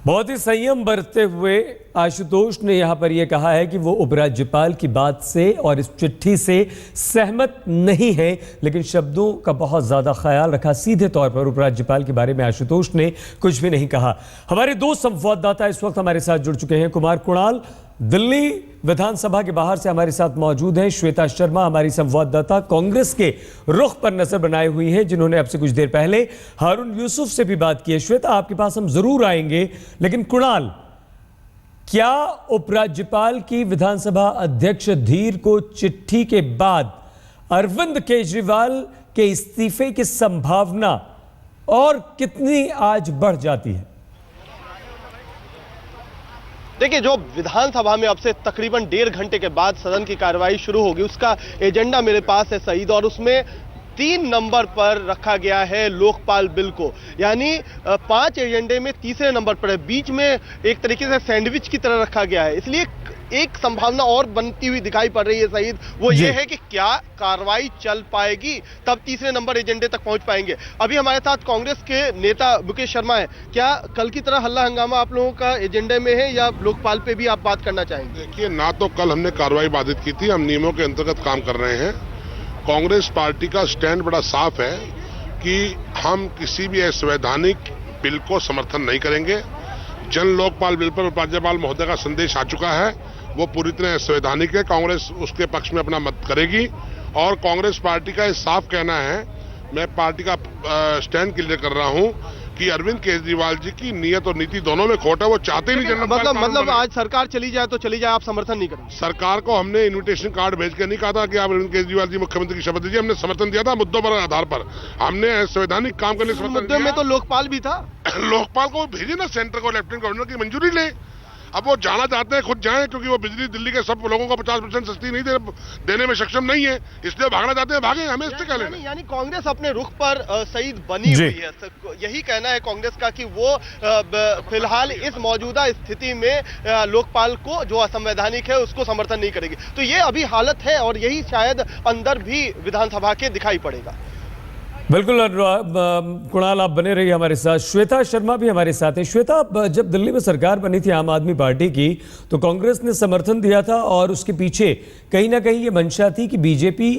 बहुत ही संयम बरतते हुए आशुतोष ने यहां पर यह कहा है कि वो उपराज्यपाल की बात से और इस चिट्ठी से सहमत नहीं है, लेकिन शब्दों का बहुत ज्यादा ख्याल रखा। सीधे तौर पर उपराज्यपाल के बारे में आशुतोष ने कुछ भी नहीं कहा। हमारे दो संवाददाता इस वक्त हमारे साथ जुड़ चुके हैं। कुमार कुणाल दिल्ली विधानसभा के बाहर से हमारे साथ मौजूद हैं। श्वेता शर्मा हमारी संवाददाता कांग्रेस के रुख पर नजर बनाए हुई हैं, जिन्होंने अब से कुछ देर पहले हारून यूसुफ से भी बात की है। श्वेता, आपके पास हम जरूर आएंगे, लेकिन कुणाल, क्या उपराज्यपाल की विधानसभा अध्यक्ष धीर को चिट्ठी के बाद अरविंद केजरीवाल के इस्तीफे की संभावना और कितनी आज बढ़ जाती है? देखिए, जो विधानसभा में अब से तकरीबन 1.5 घंटे के बाद सदन की कार्रवाई शुरू होगी, उसका एजेंडा मेरे पास है सईद, और उसमें 3 नंबर पर रखा गया है लोकपाल बिल को। यानी 5 एजेंडे में तीसरे नंबर पर है, बीच में एक तरीके से सैंडविच की तरह रखा गया है। इसलिए एक संभावना और बनती हुई दिखाई पड़ रही है सईद, वो ये है कि क्या कार्रवाई चल पाएगी, तब तीसरे नंबर एजेंडे तक पहुंच पाएंगे। अभी हमारे साथ कांग्रेस के नेता मुकेश शर्मा है। क्या कल की तरह हल्ला हंगामा आप लोगों का एजेंडे में है, या लोकपाल पे भी आप बात करना चाहेंगे? देखिए, ना तो कल हमने कार्रवाई बाधित की थी, हम नियमों के अंतर्गत काम कर रहे हैं। कांग्रेस पार्टी का स्टैंड बड़ा साफ है कि हम किसी भी असंवैधानिक बिल को समर्थन नहीं करेंगे। जन लोकपाल बिल पर राज्यपाल महोदय का संदेश आ चुका है, वो पूरी तरह संवैधानिक है। कांग्रेस उसके पक्ष में अपना मत करेगी, और कांग्रेस पार्टी का ये साफ कहना है, मैं पार्टी का स्टैंड क्लियर कर रहा हूं कि अरविंद केजरीवाल जी की नीयत और नीति दोनों में खोट है। वो चाहते नहीं मतलब आज सरकार चली जाए तो चली जाए, आप समर्थन नहीं करेंगे? सरकार को हमने इन्विटेशन कार्ड भेज के नहीं कहा था कि आप अरविंद केजरीवाल जी मुख्यमंत्री की शपथ लीजिए। हमने समर्थन दिया था मुद्दों पर आधार पर, हमने संवैधानिक काम करने समर्थन मुद्दे में तो लोकपाल भी था। लोकपाल को भेजिए ना, सेंटर को लेफ्टिनेंट गवर्नर की मंजूरी ले। अब वो जाना चाहते हैं, खुद जाएं, क्योंकि वो बिजली दिल्ली के सब लोगों को 50% सस्ती नहीं देने में सक्षम नहीं है, इसलिए भागना चाहते हैं। भागे, हमें इससे क्या लेना? यानी कांग्रेस अपने रुख पर सईद बनी हुई है, यही कहना है कांग्रेस का कि वो फिलहाल इस मौजूदा स्थिति में लोकपाल को जो असंवैधानिक है उसको समर्थन नहीं करेगी। तो ये अभी हालत है, और यही शायद अंदर भी विधानसभा के दिखाई पड़ेगा। बिल्कुल कुणाल, आप बने रहिए हमारे साथ। श्वेता शर्मा भी हमारे साथ हैं। श्वेता, जब दिल्ली में सरकार बनी थी आम आदमी पार्टी की, तो कांग्रेस ने समर्थन दिया था, और उसके पीछे कहीं ना कहीं ये मंशा थी कि बीजेपी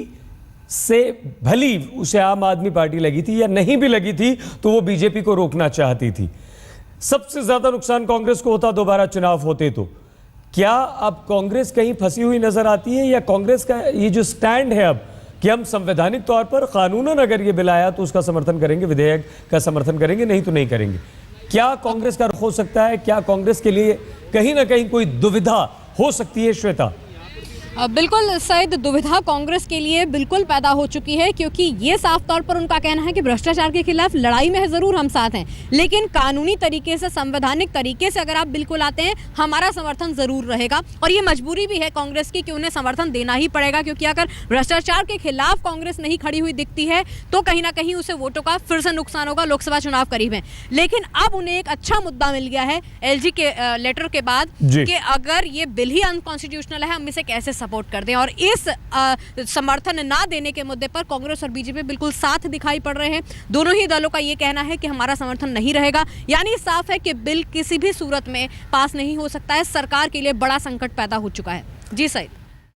से भली उसे आम आदमी पार्टी लगी थी या नहीं भी लगी थी, तो वो बीजेपी को रोकना चाहती थी। सबसे ज्यादा नुकसान कांग्रेस को होता दोबारा चुनाव होते तो। क्या अब कांग्रेस कहीं फंसी हुई नजर आती है, या कांग्रेस का ये जो स्टैंड है अब कि हम संवैधानिक तौर पर कानूनन अगर ये बिल आया तो उसका समर्थन करेंगे, विधेयक का समर्थन करेंगे, नहीं तो नहीं करेंगे, क्या कांग्रेस का रुख हो सकता है? क्या कांग्रेस के लिए कहीं ना कहीं कोई दुविधा हो सकती है? श्वेता, बिल्कुल सईद, दुविधा कांग्रेस के लिए बिल्कुल पैदा हो चुकी है, क्योंकि ये साफ तौर पर उनका कहना है कि भ्रष्टाचार के खिलाफ लड़ाई में है जरूर हम साथ हैं, लेकिन कानूनी तरीके से, संवैधानिक तरीके से अगर आप बिल्कुल आते हैं, हमारा समर्थन जरूर रहेगा। और ये मजबूरी भी है कांग्रेस की कि उन्हें समर्थन देना ही पड़ेगा, क्योंकि अगर भ्रष्टाचार के खिलाफ कांग्रेस नहीं खड़ी हुई दिखती है तो कहीं ना कहीं उसे वोटों का फिर से नुकसान होगा। लोकसभा चुनाव करीब है, लेकिन अब उन्हें एक अच्छा मुद्दा मिल गया है एलजी के लेटर के बाद कि अगर ये बिल ही अनकॉन्स्टिट्यूशनल है, हम इसे कैसे सपोर्ट कर दें। और इस समर्थन ना देने के मुद्दे पर कांग्रेस और बीजेपी बिल्कुल साथ दिखाई पड़ रहे हैं। दोनों ही दलों का यह कहना है कि हमारा समर्थन नहीं रहेगा। यानी साफ है कि बिल किसी भी सूरत में पास नहीं हो सकता है। सरकार के लिए बड़ा संकट पैदा हो चुका है। जी सईद।